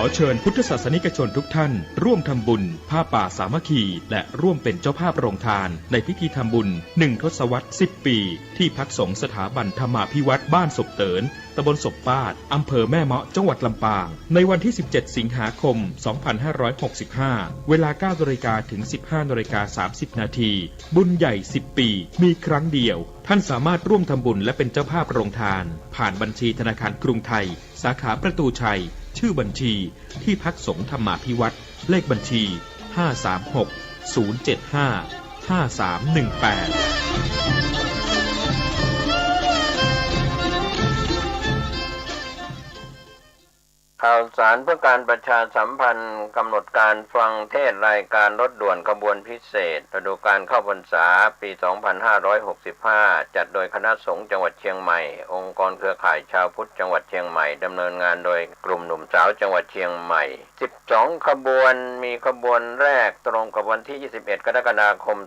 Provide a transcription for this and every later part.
อเชิญพุทธศาสนิกชนทุกท่านร่วมทำบุญผ้าป่าสามัคคีและร่วมเป็นเจ้าภาพโรงทานในพิธีทำบุญ1 ทศวรรษ 10 ปีที่พักสงฆ์สถาบันธรรมาภิวัตรบ้านศพเตินตำบลศพปาดอำเภอแม่เมาะจังหวัดลำปางในวันที่17 สิงหาคม 2565 เวลา 9 นาฬิกาถึง 15 นาฬิกา 30 นาทีบุญใหญ่ 10 ปีมีครั้งเดียวท่านสามารถร่วมทำบุญและเป็นเจ้าภาพโรงทานผ่านบัญชีธนาคารกรุงไทยสาขาประตูชัยชื่อบัญชีที่พักสงฆ์ธรรมาภิวัตรเลขบัญชี 536-075-5318ข่าวสารเพื่อการประชาสัมพันธ์กำหนดการฟังเทศรายการรถด่วนขบวนพิเศษฤดูกาลเข้าพรรษาปี 2565 จัดโดยคณะสงฆ์จังหวัดเชียงใหม่องค์กรเครือข่ายชาวพุทธจังหวัดเชียงใหม่ดำเนินงานโดยกลุ่มหนุ่มสาวจังหวัดเชียงใหม่ 12 ขบวนมีขบวนแรกตรงกับวันที่ 21 กรกฎาคม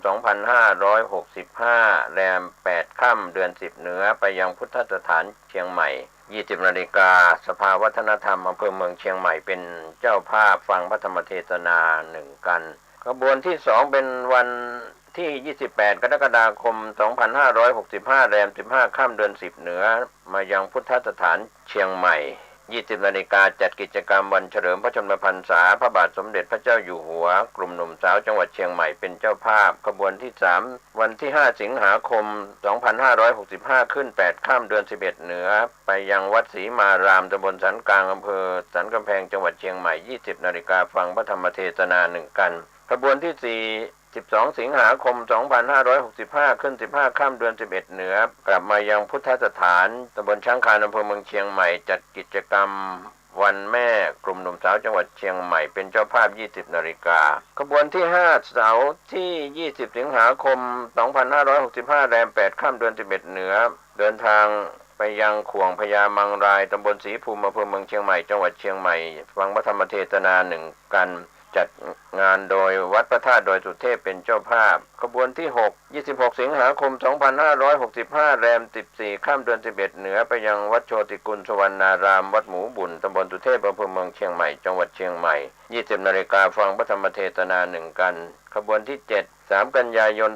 2565 แรม 8 ค่ำเดือน 10 เหนือไปยังพุทธสถานเชียงใหม่20 นาฬิกาสภาวัฒนธรรมอำเภอเมืองเชียงใหม่เป็นเจ้าภาพฟังพระธรรมเทศนา1 กันขบวนที่ 2 เป็นวันที่ 28 กรกฎาคม 2565 แรม 15 ค่ำเดือน 10 เหนือมายังพุทธสถานเชียงใหม่20 นาฬิกาจัดกิจกรรมวันเฉลิมพระชนมพรรษาพระบาทสมเด็จพระเจ้าอยู่หัวกลุ่มหนุ่มสาวจังหวัดเชียงใหม่เป็นเจ้าภาพขบวนที่ 3 วันที่ 5 สิงหาคม 2565 ขึ้น 8 ค่ำเดือน 11 เหนือไปยังวัดศรีมารามตำบลสันกลางอำเภอสันกำแพงจังหวัดเชียงใหม่20 นาฬิกาฟังพระธรรมเทศนา1 กันขบวนที่ 4 12 สิงหาคม 2565 ขึ้น 15 ค่ำเดือน 11 เหนือกลับมายังพุทธสถานตำบลช้างคานอำเภอเมืองเชียงใหม่จัดกิจกรรมวันแม่กลุ่มหนุ่มสาวจังหวัดเชียงใหม่เป็นเจ้าภาพ20 นาฬิกาขบวนที่ 5 เสาร์ที่ 20 สิงหาคม 2565 แรม 8 ค่ำเดือน 11 เหนือเดินทางไปยังขวงพญามังรายตำบลศรีภูมิอำเภอเมืองเชียงใหม่จังหวัดเชียงใหม่ฟังพระธรรมเทศนา1 กันจัดงานโดยวัดพระธาตุดอยสุเทพเป็นเจ้าภาพขบวนที่ 6 26 สิงหาคม 2565 แรม 14 ค่ำเดือน 11 เหนือไปยังวัดโชติกุลสวรรณารามวัดหมูบุญตำบลสุเทพอำเภอเมืองเชียงใหม่จังหวัดเชียงใหม่20 นาฬิกาฟังพระธรรมเทศนา1 กันขบวนที่ 7 3 กันยายน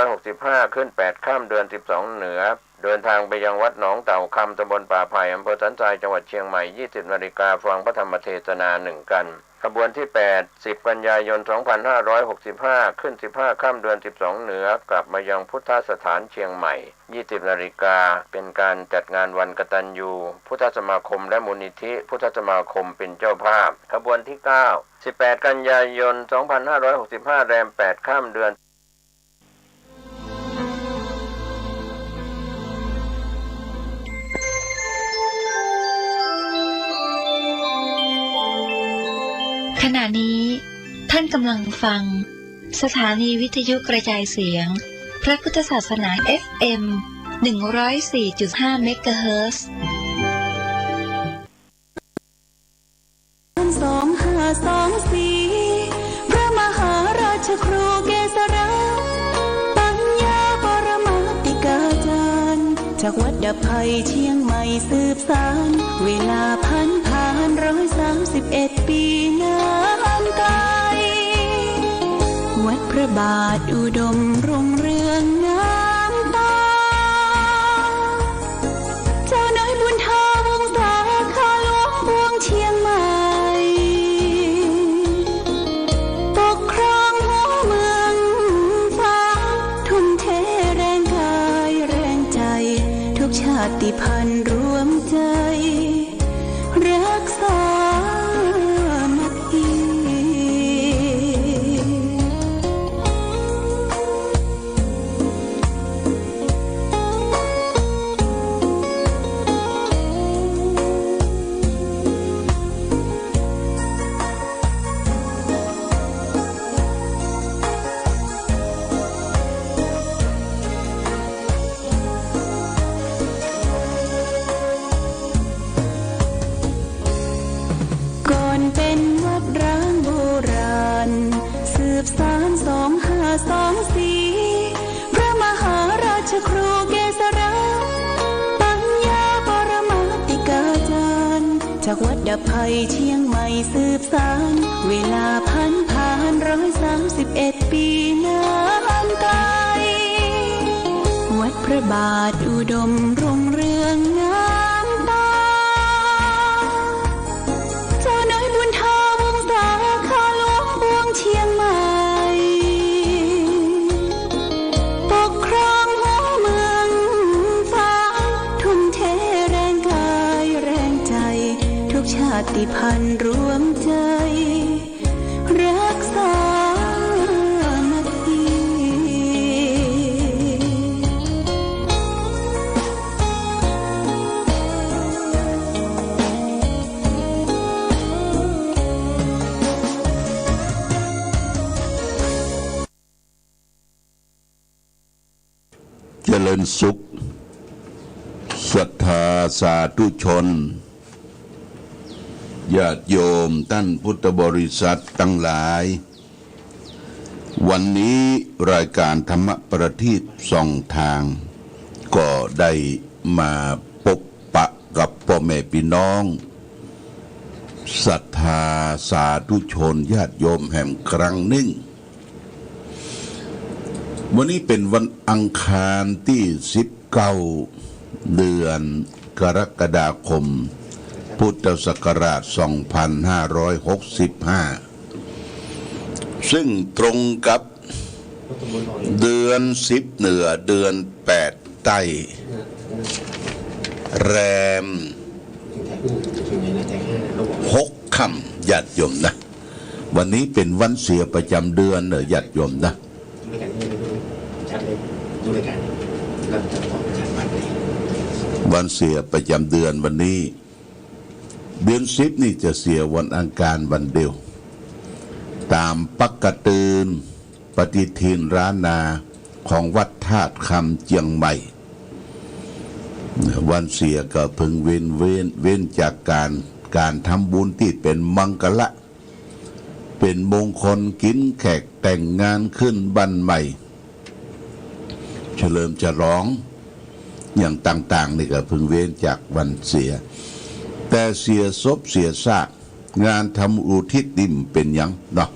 2565 ขึ้น 8 ค่ำเดือน 12 เหนือเดินทางไปยังวัดหนองเต่าคำตำบลป่าไผ่อำเภอสันทรายจังหวัดเชียงใหม่20 นาฬิกาฟังพระธรรมเทศนา1 กันขบวนที่ 8 10 กันยายน 2565 ขึ้น 15 ค่ำเดือน 12 เหนือกลับมายังพุทธสถานเชียงใหม่20 นาฬิกาเป็นการจัดงานวันกตัญญูพุทธสมาคมและมูลนิธิพุทธสมาคมเป็นเจ้าภาพขบวนที่ 9 18 กันยายน 2565 แรม 8 ค่ำเดือนขณะนี้ท่านกำลังฟังสถานีวิทยุกระจายเสียงพระพุทธศาสนา FM 104.5 เมกะเฮิรตซ์2524พระมหาราชครูเกษราปัญญาปรมาติกาจารย์จากวัดดับภัยเชียงใหม่สืบสานเวลาผ่าน131 ปีนานไกลวัดพระบาทอุดมรุ่งเรืองงามตาเจ้านายบุญธาวงศาข้าหลวงพวงเชียงใหม่ปกครองหัวเมืองฟ้าทุ่มเทแรงกายแรงใจทุกชาติพันธุ์รวมใจรักษา ดับภัยเชียงใหม่สืบสานเวลาผ่าน131 ปีนานไกลวัดพระบาทอุดมรุ่งเรืองงามตาเจ้าน้อยบุญทาวงศาข้าหลวงปวงเชียงใหม่ปกครองหัวเมืองฟ้าทุ่มเทแรงกายแรงใจทุกชาติพันธุ์รวมใจรักษาเจริญสุขศรัทธาสาธุชนญาติโยมท่านพุทธบริษัททั้งหลายวันนี้รายการธรรมประทีปส่องทางก็ได้มาพบปะกับพ่อแม่พี่น้องศรัทธาสาธุชนญาติโยมแห่งครั้งหนึ่งวันนี้เป็นวันอังคารที่19เดือนกรกฎาคมพุทธศักราช2565ซึ่งตรงกับเดือน10เหนือเดือน8ใต้แรม6ค่ำญาติโยมนะวันนี้เป็นวันเสียประจำเดือนเนอะญาติโยมนะวันเสียประจำเดือนวันนี้เดือน10นี่จะเสียวันอังคารวันเดียวตามปกติปฏิทินร้านนาของวัดธาตุคำเจียงใหม่วันเสียก็พึงเว้นจากการทำบุญที่เป็นมังกละเป็นมงคลกินแขกแต่งงานขึ้นบันใหม่เฉลิมฉลองอย่างต่างๆนี่ก็พึงเว้นจากวันเสียแต่เสียศพเสียซากงานทำอุทิศดิมเป็นยังเนาะ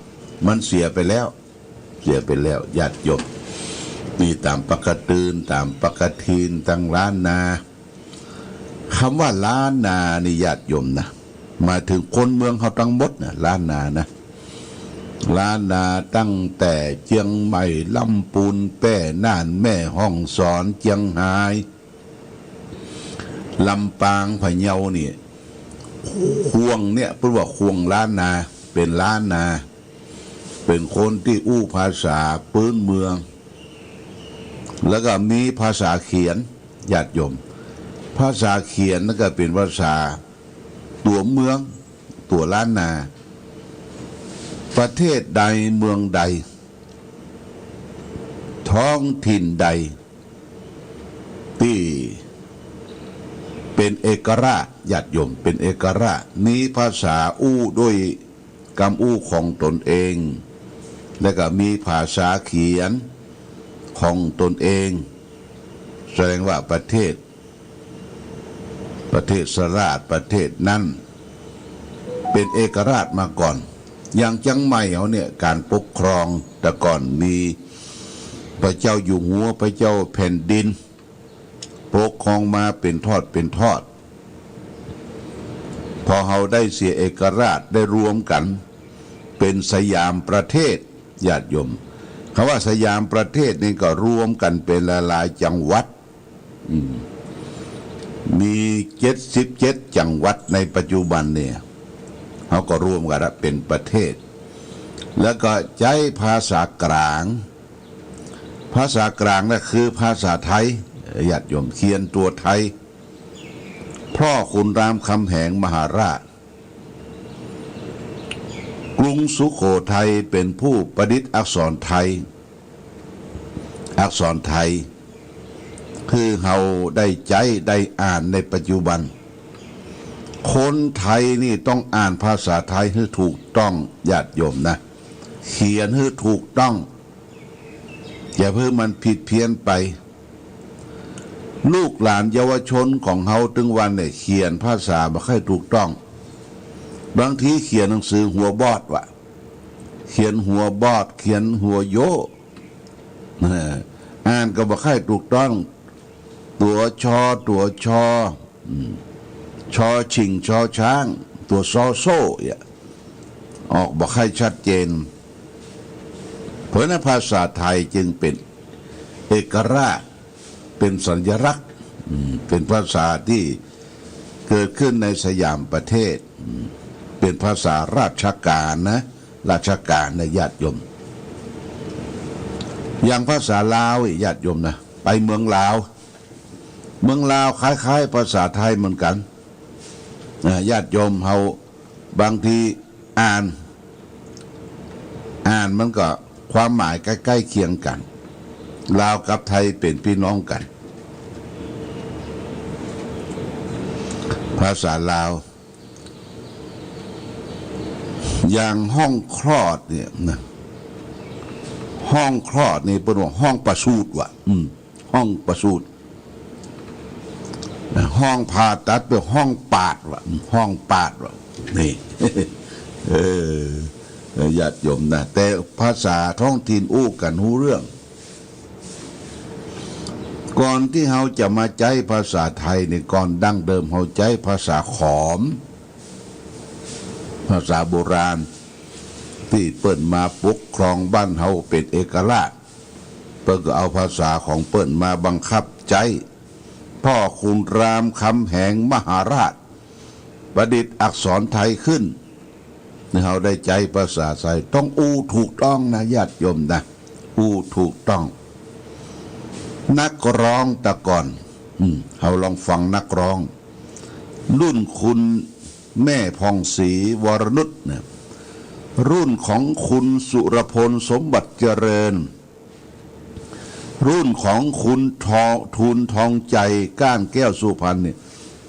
มันเสียไปแล้วญาติโยมมีตามปกติตามปกติตั้งล้านนาคำว่าล้านนานี่ญาติโยมนะมาถึงคนเมืองเขาทั้งหมดนะล้านนานะล้านนาตั้งแต่เชียงใหม่ลำพูนแป้น่านแม่ฮ่องสอนเชียงรายลำปางพะเยาเนี่ยควงเนี่ยพูดว่าควงล้านนาเป็นล้านนาเป็นคนที่อู้ภาษาพื้นเมืองแล้วก็มีภาษาเขียนญาติโยมภาษาเขียนนั่นก็เป็นภาษาตัวเมืองตัวล้านนาประเทศใดเมืองใดท้องถิ่นใดที่เป็นเอกราชญาติโยมเป็นเอกราชมีภาษาอู้ด้วยกำอู้ของตนเองและก็มีภาษาเขียนของตนเองแสดงว่าประเทศสราชประเทศนั้นเป็นเอกราชมาก่อนอย่างจังใหม่เขาเนี่ยการปกครองแต่ก่อนมีพระเจ้าอยู่หัวพระเจ้าแผ่นดินปกครองมาเป็นทอดพอเขาได้เสียเอกราชได้รวมกันเป็นสยามประเทศญาติโยมคำว่าสยามประเทศนี่ก็รวมกันเป็นหลายๆจังหวัดมี77จังหวัดในปัจจุบันเนี่ยเขาก็รวมกันเป็นประเทศแล้วก็ใช้ภาษากลางนั่นคือภาษาไทยญาติโยมเขียนตัวไทยพ่อขุนรามคำแหงมหาราชกรุงสุโขทัยเป็นผู้ประดิษฐ์อักษรไทยคือเราได้ใจได้อ่านในปัจจุบันคนไทยนี่ต้องอ่านภาษาไทยให้ถูกต้องญาติโยมนะเขียนให้ถูกต้องอย่าเพิ่งมันผิดเพี้ยนไปลูกหลานเยาวชนของเฮาถึงวันเนี่ยเขียนภาษาบ่ค่อยถูกต้อง บางทีเขียนหนังสือหัวบอดวะเขียนหัวบอดเขียนหัวโยอ่านก็บ่ค่อยถูกต้องตัวชอตัวชอชอชิงชอช้างตัวซอโซ่ออกบ่ค่อยชัดเจนเพราะนั้นภาษาไทยจึงเป็นเอกราชเป็นสัญลักษณ์เป็นภาษาที่เกิดขึ้นในสยามประเทศเป็นภาษาราชการนะราชการในญาติโยมอย่างภาษาลาวญาติโยมนะไปเมืองลาวคล้ายๆภาษาไทยเหมือนกันญาติโยมเฮาบางทีอ่านมันก็ความหมายใกล้ๆเคียงกันลาวกับไทยเป็นพี่น้องกันภาษาลาวอย่างห้องคลอดเนี่ยนะห้องคลอดนี่เป็นว่าห้องประสูติว่ะห้องประสูติห้องผ่าตัดเป็นห้องปาดว่ะห้องปาดว่ะนี่ ญาติโยมนะแต่ภาษาท้องถิ่นอู้กันรู้เรื่องก่อนที่เราจะมาใช้ภาษาไทยนี่ก่อนดั้งเดิมเราใช้ภาษาขอมภาษาโบราณที่เปิ้นมาปกครองบ้านเฮาเป็นเอกราชเปิ้นก็เอาภาษาของเปิ้นมาบังคับใจพ่อขุนรามคำแหงมหาราชประดิษฐ์อักษรไทยขึ้นเฮาได้ใจภาษาไทยต้องอู้ถูกต้องนะญาติโยมนะอู้ถูกต้องนักร้องแต่ก่อนเฮาลองฟังนักร้องรุ่นคุณแม่พองศรีวรนุชเนี่ยรุ่นของคุณสุรพลสมบัติเจริญรุ่นของคุณทูลทองใจก้านแก้วสุพรรณเนี่ย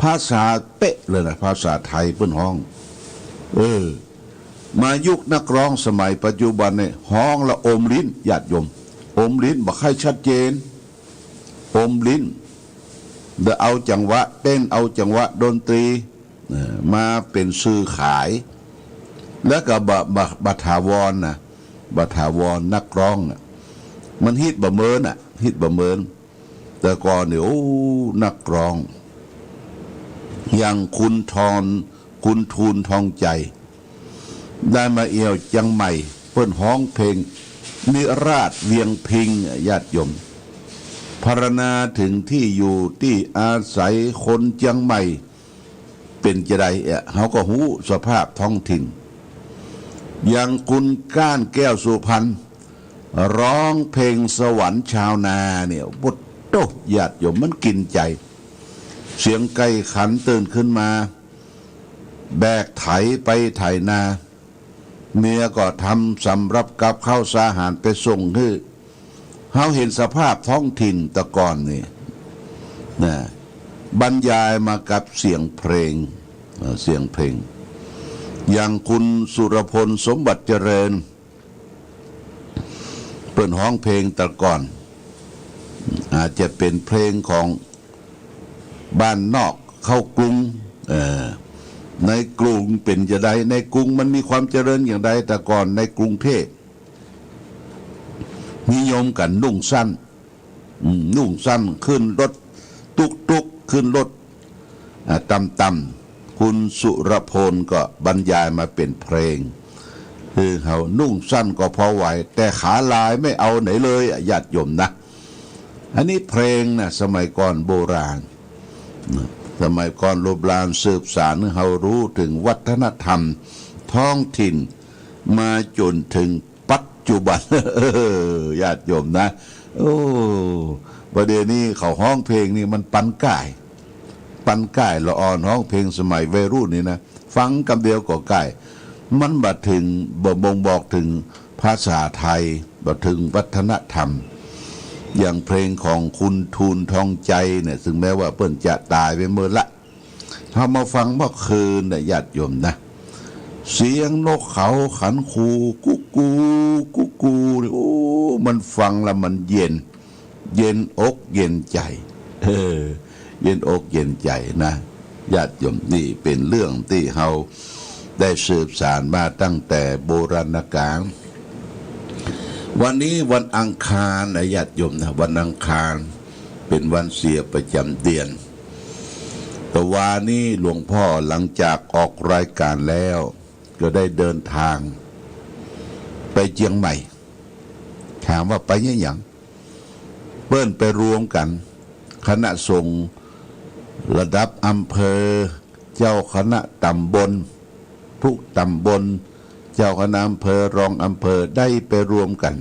ภาษาเป๊ะเลยนะภาษาไทยเปิ้นห้องมายุคนักร้องสมัยปัจจุบันเนี่ยห้องละอมลิ้นญาติโยมอมลิ้นบ่ค่อยชัดเจนอมลิ้นเดี๋ยวเอาจังหวะเต้นเอาจังหวะดนตรีมาเป็นสื่อขายแล้วก็บัถาวรนะบัถาวรนักร้องนะมันฮิตบะเมินฮิตบะเมินแต่ก่อนเนี่ยโอ้นักร้องอย่างคุณทูลทองใจได้มาเอี่ยวจังใหม่เปิ้นฮ้องเพลงนิราชเวียงพิงญาติโยมพรรณนาถึงที่อยู่ที่อาศัยคนเชียงใหม่เป็นจะไดเขาก็หูสภาพท้องถิ่นอย่างคุณก้านแก้วสุพรรณร้องเพลงสวรรค์ชาวนาเนี่ยบทโตญาติโยมมันกินใจเสียงไก่ขันตื่นขึ้นมาแบกไถไปไถนาเมียก็ทำสำรับกับข้าวสาหารไปส่งให้เขาเห็นสภาพท้องถิ่นตะก่อนนี่นะบรรยายมากับเสียงเพลงอย่างคุณสุรพลสมบัติเจริญเปิดห้องเพลงตะก่อนอาจจะเป็นเพลงของบ้านนอกเข้ากรุงในกรุงเป็นจะใดในกรุงมันมีความเจริญอย่างใดแต่ก่อนในกรุงเทพนิยมกันนุ่งสั้นขึ้นรถตุกขึ้นรถต่ำๆคุณสุรพลก็บรรยายมาเป็นเพลงคือเขานุ่งสั้นก็พอไหวแต่ขาลายไม่เอาไหนเลยญาติโยมนะอันนี้เพลงนะสมัยก่อนโบราณสมัยก่อนโบราณสืบสานเขารู้ถึงวัฒนธรรมท้องถิ่นมาจนถึงปัจจุบันญาติโยมนะโอ้ประเดี๋ยวนี้เขาห้องเพลงนี่มันปันก่ายละอ่อนห้องเพลงสมัยวัยรุ่นนี่นะฟังคำเดียวก็ก่ายมันบ่ถึงบ่งบอกถึงภาษาไทยบ่ถึงวัฒนธรรมอย่างเพลงของคุณทูลทองใจเนี่ยซึ่งแม้ว่าเปิ้นจะตายไปเมื่อละเรามาฟังเมื่อคืนเนี่ยญาติโยมนะเสียงนกเขาขันคูกุ๊กกูโอ้มันฟังแล้วมันเย็นอกเย็นใจเย็นอกเย็นใจนะญาติโยมนี่เป็นเรื่องที่เรา ได้สืบสานมาตั้งแต่โบราณกาลวันนี้วันอังคารนะญาติโยมนะวันอังคารเป็นวันเสียประจำเดือนแต่วานี้หลวงพ่อหลังจากออกรายการแล้วก็ได้เดินทางไปเชียงใหม่ถามว่าไปยังเปิ้นไปรวมกันคณะสงฆ์ระดับอำเภอเจ้าคณะตำบลทุกตำบลเจ้าคณะอำเภอรองอำเภอได้ไปรวมกัน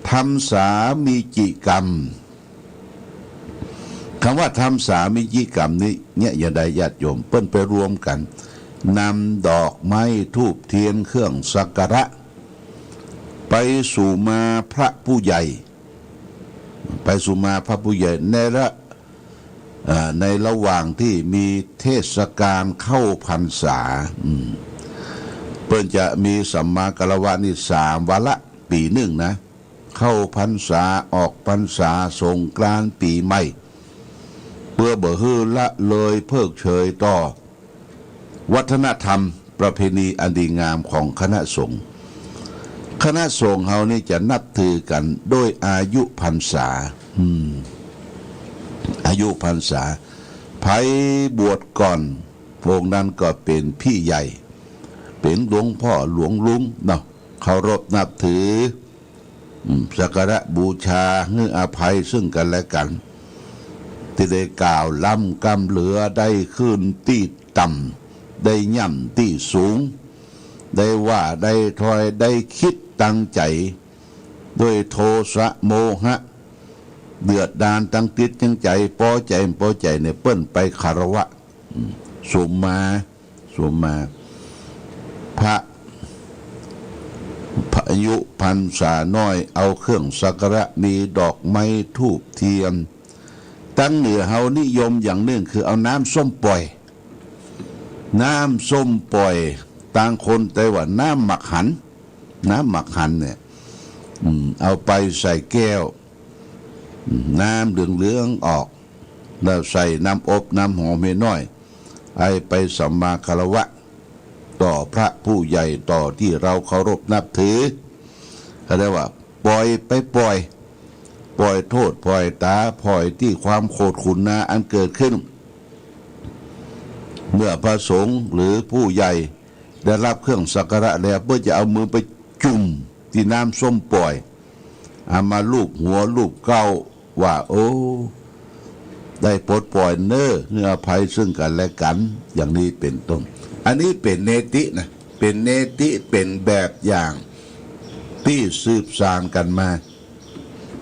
ทำสามีจิกรรมคำว่าทำสามีจิกรรมนี้เนี่ยอย่าได้ญาติโยมเปิ้นไปรวมกันนำดอกไม้ธูปเทียนเครื่องสักการะไปสู่มาพระผู้ใหญ่ไปสู่มาพระผู้ใหญ่ในระหว่างที่มีเทศกาลเข้าพรรษาเปิ้นจะมีสัมมากัลวะนี่3 วันละปีหนึ่งนะเข้าพรรษาออกพรรษาสงกรานต์ปีใหม่เพื่อบ่ฮือละเลยเพิกเฉยต่อวัฒนธรรมประเพณีอันดีงามของคณะสงฆ์คณะสงฆ์เฮานี่จะนับถือกันโดยอายุพรรษาอายุพรรษาไผบวชก่อนพวกนั้นก็เป็นพี่ใหญ่เป็นหลวงพ่อหลวงลุงเนาะเคารพนับถือสักการะบูชาให้อภัยซึ่งกันและกันที่ได้กล่าวล้ำกำเหลือได้ขึ้นที่ต่ำได้ย่ำที่สูงได้ว่าได้ถอยได้คิดตั้งใจด้วยโทสะโมหะเดือดดาลตั้งติดตั้งใจพอใจเนี่ยเปิ้นไปคารวะสมมาพระอายุพรรษาน้อยเอาเครื่องสักการะมีดอกไม้ธูปเทียนตั้งเหนือเฮานิยมอย่างหนึ่งคือเอาน้ำส้มปล่อยต่างคนแต่ว่าน้ำหมักหันเนี่ยเอาไปใส่แก้วน้ำเหลืองออกแล้วใส่น้ำอบน้ำหอมน้อยไปสัมมาคารวะต่อพระผู้ใหญ่ต่อที่เราเคารพนับถือเขาเรียกว่าปล่อยโทษปล่อยตาปล่อยที่ความโกรธขุนนาอันเกิดขึ้นเมื่อพระสงฆ์หรือผู้ใหญ่ได้รับเครื่องสักการะแล้วเพื่อจะเอามือไปจุ่มที่น้ำส้มปล่อยเอามาลูบหัวลูบเก้าว่าโอ้ได้ปลดปล่อยเนื้อภัยซึ่งกันและกันอย่างนี้เป็นต้นอันนี้เป็นเนตินะเป็นเนติเป็นแบบอย่างที่สืบสานกันมา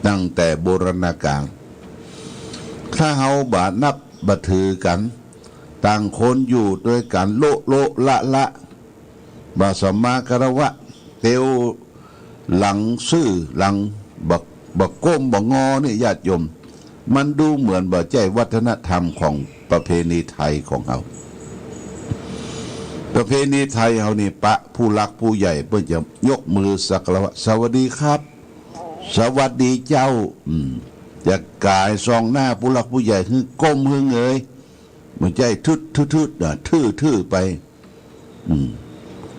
ตั้งแต่โบราณกาลถ้าเฮาบานับบาถือกันต่างคนอยู่ด้วยกันโลละบาสัมมาคารวะเตียวหลังซื่อหลังบักก้มบักงอนี่ญาติโยมมันดูเหมือนบ่ใจวัฒนธรรมของประเพณีไทยของเฮาประเพณีไทยเฮานี่ปะผู้หลักผู้ใหญ่เพิ่นจะยกมือสักการะสวัสดีครับสวัสดีเจ้าจะกายซองหน้าผู้หลักผู้ใหญ่คือก้มเงยมันใจทึดทื่อไป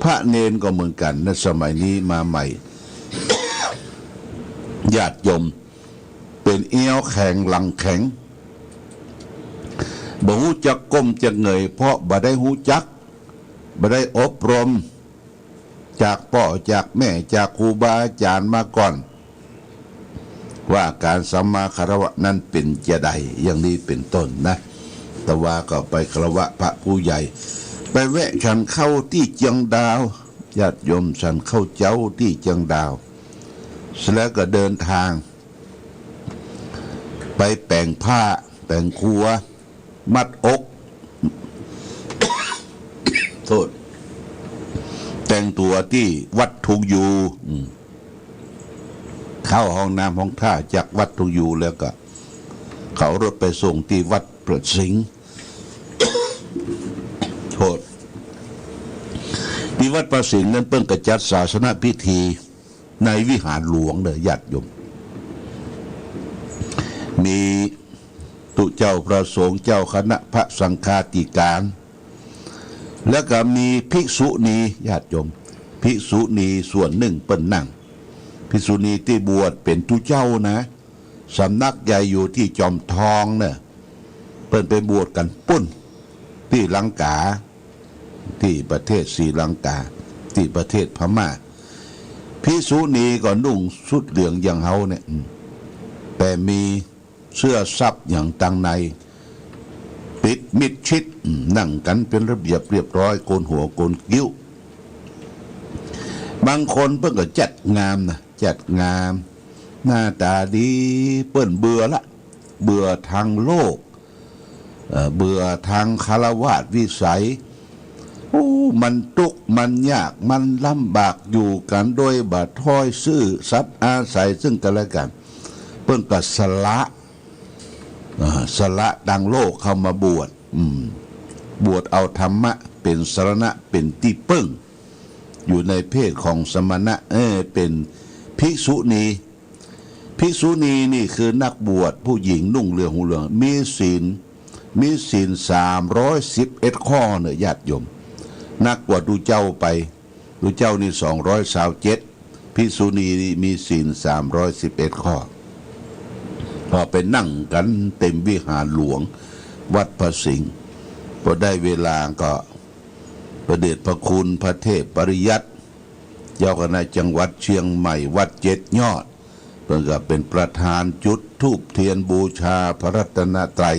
พระเนนก็เหมือนกันในสมัยนี้มาใหม่ ญาติโยมเป็นเอี้ยวแข็งหลังแข็งบ่ฮู้จักก้มจักเงยเพราะบ่ได้ฮู้จักบ่ได้อบรมจากพ่อจากแม่จากครูบาอาจารย์มาก่อนว่าการสัมมาคารวะนั้นเป็นจะใดอย่างนี้เป็นต้นนะแต่ว่าก็ไปคารวะพระผู้ใหญ่ไปแวะฉันเข้าที่เจียงดาวญาติโยมฉันเข้าเจ้าที่เจียงดาวแล้วก็เดินทางไปแปลงผ้าแปลงครัวมัดอก โทษแต่งตัวที่วัดทุกอยู่เข้าห้องน้ำห้องท่าจากวัดทุกอยู่แล้วก็เขารถไปส่งที่วัดประสิงห์ โทษที่วัดประสิงห์นั้นเพิ่งกระจัดศาสนพิธีในวิหารหลวงเลยญาติโยมมีตุเจ้าพระสงฆ์เจ้าคณะพระสังฆาธิการ แล้วก็มีภิกษุณีญาติโยมภิกษุณีส่วนหนึ่งเปิ้นนั่งภิกษุณีที่บวชเป็นทุเจ้านะสำนักใหญ่อยู่ที่จอมทองเนี่ยเปิ้นไปบวชกันปุ้นที่ลังกาที่ประเทศศรีลังกาที่ประเทศพม่าภิกษุณีก็นุ่งชุดเหลืองอย่างเฮาเนี่ยแต่มีเสื้อซับอย่างตังในปิดมิดชิดนั่งกันเป็นระเบียบเรียบร้อยโกนหัวโกนกิ้วบางคนเพิ่งก็จัดงามนะจัดงามหน้าตาดีเปิ้นเบื่อละเบื่อทางโลกเบื่อทางคฤหัสถ์วิสัยมันทุกข์มันยากมันลำบากอยู่กันโดยบาดถ้อยซื่อสัตย์อาศัยซึ่งกันและกันเพิ่นก็สละดังโลกเข้ามาบวชบวชเอาธรรมะเป็นสรณะเป็นที่พึ่งอยู่ในเพศของสมณะเป็นภิกษุณีภิกษุณีนี่คือนักบวชผู้หญิงนุ่งเหลืองหูเหลืองมีศีล311ข้อเนี่ยญาติโยมนักกว่าดูเจ้าไปดูเจ้านี่227ภิกษุณีนี่มีศีล311ข้อพอไปนั่งกันเต็มวิหารหลวงวัดพระสิงห์พอได้เวลาก็ประเดชพระคุณพระเทพปริยัติเจ้าคณะจังหวัดเชียงใหม่วัด7 ยอดเพิ่นก็เป็นประธานจุดธูปเทียนบูชาพระรัตนตรัย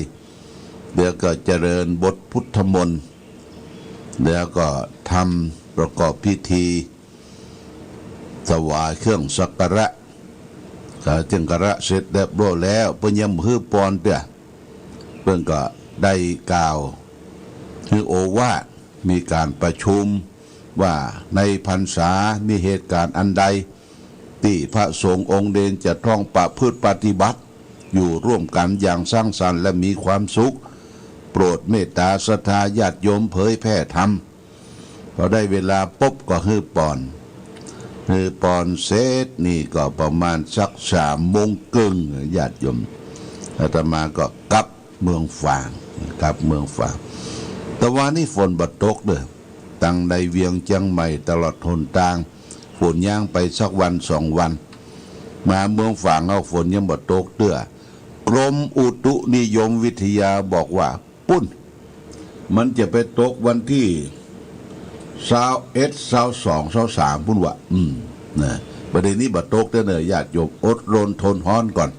เดี๋ยวก็เจริญบทพุทธมนต์แล้วก็ทำประกอบพิธีถวายเครื่องสักการะจึงกระเสร็จเรียบร้อยแล้วเพิ่นยังฮือปอนเพิ่นก็ได้กล่าวคือโอวาทมีการประชุมว่าในพรรษามีเหตุการณ์อันใดที่พระสงฆ์องค์เดนจะท่องประพฤติปฏิบัติอยู่ร่วมกันอย่างสร้างสรรค์และมีความสุขโปรดเมตตาศรัทธาญาติโยมเผยแผ่ธรรมพอได้เวลาปุ๊บก็ฮือปอนเสร็จนี่ก็ประมาณสัก3 โมงครึ่งญาติโยมอาตมาก็กลับเมืองฝางแต่ว่านี่ฝนบ่ตกเด้อตั้งในเวียงเชียงใหม่ตลอดหนทางฝนย่างไปสักวัน2 วันมาเมืองฝางเอาฝนยังบ่ตกเด้อกรมอุตุนิยมวิทยาบอกว่าปุ้นมันจะไปตกวันที่21 22 23พุ่นว่านะประเด็นนี้บ่ตกเด้อเนอะญาติโยมอดรนทนฮ้อนก่อน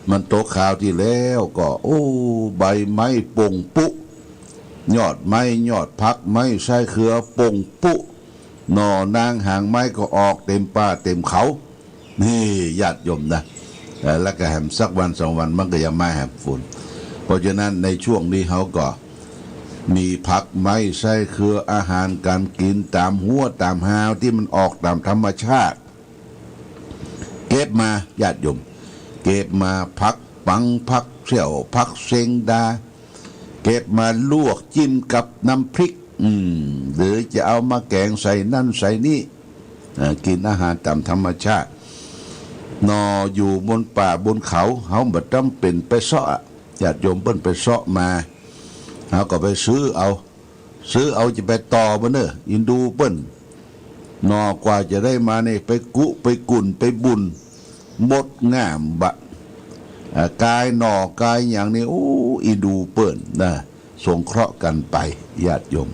มันตกข่าวที่แล้วก็ใบไม้ป่งปุยอดไม้ยอดพักไม้ใช้เครือป่งปุหน่อนางหางไม้ก็ออกเต็มป่าเต็มเขานี่ญาติโยมนะแล้วก็แหมสักวัน2 วันมันก็ยังมาแหมฝนเพราะฉะนั้นในช่วงนี้เขาก็มีผักไม้ใช้เครืออาหารการกินตามหัวตามหาวที่มันออกตามธรรมชาติเก็บมาญาติโยมเก็บมาผักปังผักเสี่ยวผักเซงดาเก็บมาลวกจิ้มกับน้ำพริกหรือจะเอามาแกงใส่นั่นใส่นี่กินอาหารตามธรรมชาตินออยู่บนป่าบนเขาเฮาบ่ต้องเป็นไปเสาะญาติโยมเปิ้นไปเสาะมาเฮาก็ไปซื้อเอาจะไปต่อบ่เด้ออินดูเปิ้นนอกว่าจะได้มานี่ไปกุไปกุ่นไปบุญหมดงามบะกายหนอกายอย่างนี้อินดูเปิ้นนะสงเคราะห์กันไปญาติโยม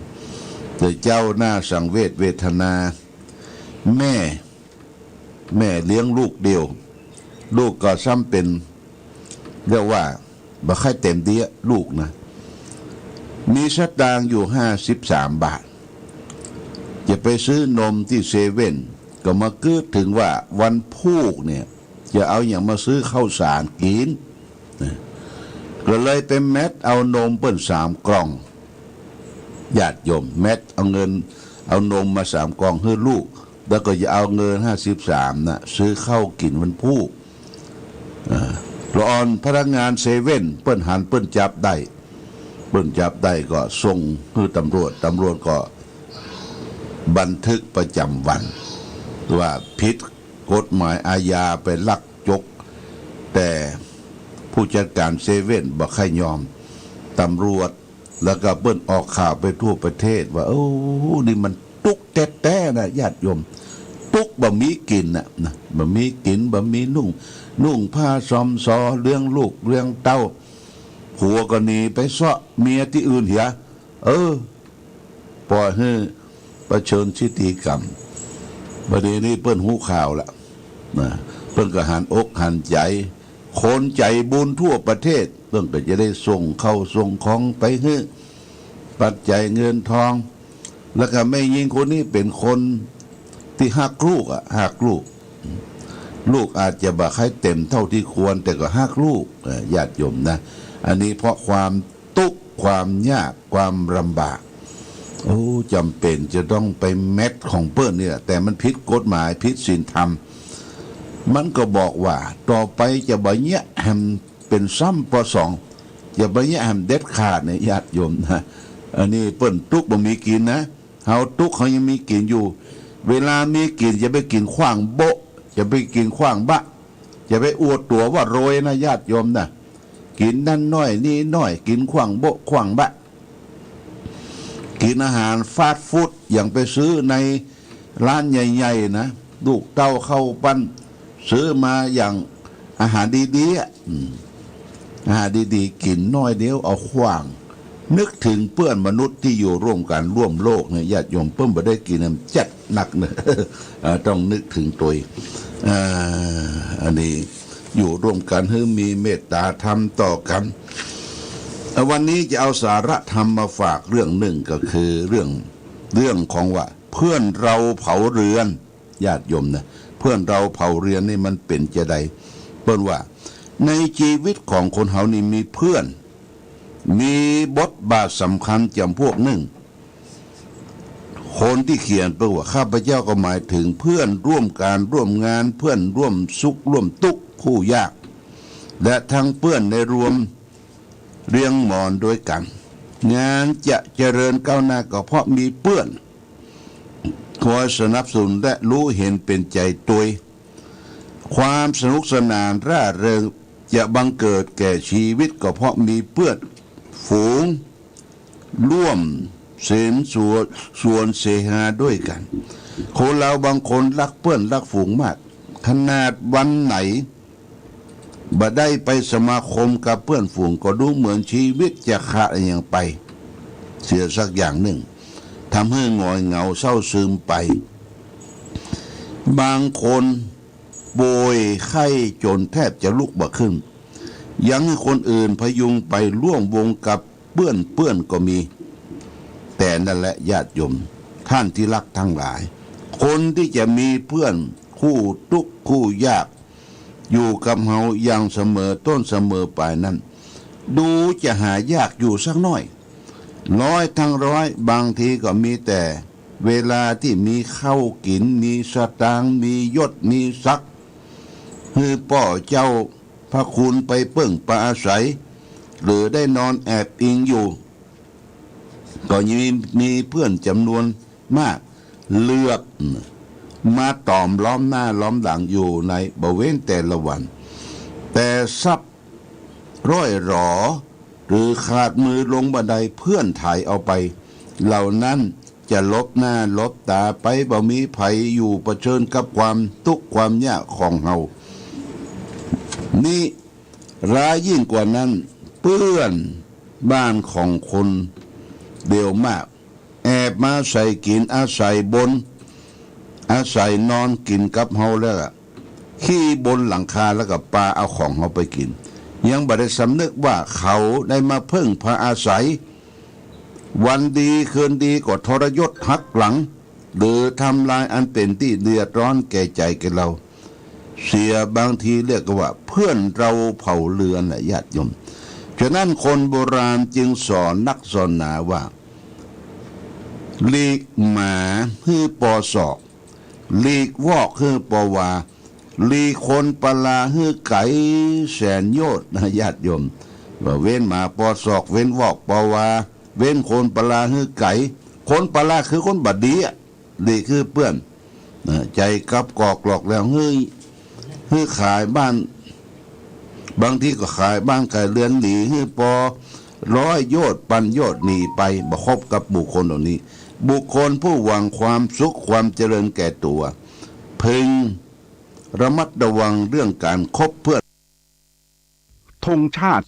แต่เจ้าหน้าสังเวชเวทนาแม่เลี้ยงลูกเดียวลูกก็ซ้ำเป็นเรียกว่าบ่ค่อยเต็มดีลูกนะมีสตางค์อยู่53 บาทจะไปซื้อนมที่เซเว่นก็มาเกิดถึงว่าวันพูกเนี่ยจะเอาอย่างมาซื้อข้าวสารกินก็เลยไปแมทเอานมเปิ้น3 กล่องญาติโยมแมทเอานมมา3 กล่องให้ลูกแล้วก็จะเอาเงิน53นะซื้อข้าวกินวันพูกรอนพนักงานเซเว่นเปิ้นหันเปิ้นจับได้ก็ส่งให้ตำรวจก็บันทึกประจำวันว่าผิดกฎหมายอาญาไปลักจกแต่ผู้จัดการเซเว่นบ่ค่อยยอมตำรวจ แล้วก็เปิ้นออกข่าวไปทั่วประเทศว่าโอ้นี่มันตุกแท้ๆนะญาติโยมตุกบ่มีกินนะบ่มีกินบ่มีนุ่งผ้าซอมซอเลี้ยงลูกเลี้ยงเต้าผัวก็หนีไปเสาะเมียที่อื่นเหียปล่อยให้ประชิญชิติกรรมประเดี๋ยวนี้เปิ้นหูข่าวละนะเปิ้นก็หันอกหันใจคนใจบุญทั่วประเทศเปิ้นก็จะได้ส่งเข้าส่งของไปให้ปัจจัยเงินทองแล้วก็ไม่ยิงคนนี้เป็นคนที่หักลูกลูกอาจจะบ่ให้เต็มเท่าที่ควรแต่ก็หักลูกญาติโยมนะอันนี้เพราะความทุกข์ความยากความลำบากจำเป็นจะต้องไปแมทของเปิ้นนี่แหละแต่มันผิดกฎหมายผิดศีลธรรมมันก็บอกว่าต่อไปจะบ่เนี้ยแฮมเป็นซ้ำปอ2จะบ่เนี้ยแฮมเด็ดขาดเนี่ยญาติโยมนะอันนี้เปิ้นทุกบ่มีกินนะเฮาทุกเขายังมีกินอยู่เวลามีกินจะไปกินขว้างโบะจะไปกินขว้างบะจะไปอวดตัวว่าโรยนะญาติโยมนะกินนั่นน้อยนี่น้อยกินขว้างโบะขว้างบะกินอาหารฟาสต์ฟู้ดอย่างไปซื้อในร้านใหญ่ๆนะลูกเต้าเข้าปั้นซื้อมาอย่างอาหารดีๆอาหารดีๆกินน้อยเดียวเอาขว้างนึกถึงเพื่อนมนุษย์ที่อยู่ร่วมกันร่วมโลกเนี่ยญาติโยมเพิ่มบ่ได้กินน้ำจัดหนักเนี่ยต้องนึกถึงตัวอันนี้อยู่ร่วมกันให้มีเมตตาธรรมต่อกันวันนี้จะเอาสาระธรรมมาฝากเรื่องหนึ่งก็คือเรื่องของว่าเพื่อนเราเผาเรือนญาติโยมนะเพื่อนเราเผาเรือนนี่มันเป็นจะใดเปิ้นว่าในชีวิตของคนเฮานี่มีเพื่อนมีบทบาทสำคัญจำพวกหนึ่งคนที่เขียนเปิ้นว่าข้าพเจ้าก็หมายถึงเพื่อนร่วมการร่วมงานเพื่อนร่วมสุขร่วมทุกข์คู่ยากและทั้งเพื่อนในรวมเรียงหมอนด้วยกันงานจะเจริญก้าวหน้าก็เพราะมีเพื่อนคอยสนับสนุนและรู้เห็นเป็นใจตัวความสนุกสนานร่าเริงจะบังเกิดแก่ชีวิตก็เพราะมีเพื่อนฝูงร่วมเสนส่วนเสหาด้วยกันคนเราบางคนรักเพื่อนรักฝูงมากขนาดวันไหนบ่ได้ไปสมาคมกับเพื่อนฝูงก็ดูเหมือนชีวิตจะขาดอย่างไปเสียสักอย่างหนึ่งทำให้หงอยเหงาเศร้าซึมไปบางคนโบยไข้จนแทบจะลุกบ่ขึ้นยังให้คนอื่นพยุงไปร่วมวงกับเพื่อนก็มีแต่นั่นแหละญาติโยมท่านที่รักทั้งหลายคนที่จะมีเพื่อนคู่ทุกข์คู่ยากอยู่กับเฮาอย่างเสมอต้นเสมอปลายนั้นดูจะหายากอยู่สักน้อยร้อยทั้งร้อยบางทีก็มีแต่เวลาที่มีข้าวกินมีสตางค์มียศมีศักดิ์คือป่อเจ้าพระคุณไปเปิ้งปอาศัยหรือได้นอนแอบอิงอยู่ก็มีเพื่อนจำนวนมากเลือกมาตอมล้อมหน้าล้อมหลังอยู่ในบริเวณแต่ละวันแต่ซับร้อยหรอหรือขาดมือลงบันไดเพื่อนถ่ายเอาไปเหล่านั้นจะลบหน้าลบตาไปบ่มีภัยอยู่เผชิญกับความทุกข์ความยากของเฮานี่ร้ายยิ่งกว่านั้นเพื่อนบ้านของคนเดียวมากแอบมาใส่กินอาศัยบนอาศัยนอนกินกับเฮาแล้วขี้บนหลังคาแล้วก็ปลาเอาของเฮาไปกินยังบ่ได้สำนึกว่าเขาได้มาพึ่งพาอาศัยวันดีคืนดีก็ทรยศหักหลังหรือทำลายอันเป็นที่เดือดร้อนแก่ใจแก่เราเสียบางทีเรียกว่าเพื่อนเราเผาเรือนน่ะญาติโยมฉะนั้นคนโบราณจึงสอนนักสอนหนาว่าลีกหมาฮือปอศอกลีกวอกฮือปอวาลีคนปลาฮือไก่แสนโยชน์นะญาติโยมว่าเว้นหมาปอศอกเว้นวอกปอวาเว้นคนปลาฮือไก่คนปลาคือคนบัดดีลีคือเปื้อนใจกับกอกหลอกแล้วฮือขายบ้านบางทีก็ขายบ้านขายเรือนหนีฮือปอ ร้อยโยชน์ปันโยชน์หนีไปบ่คบกับบุคคลเหล่านี้ บุคคลผู้หวังความสุขความเจริญแก่ตัวพึงระมัดระวังเรื่องการคบเพื่อธงชาติ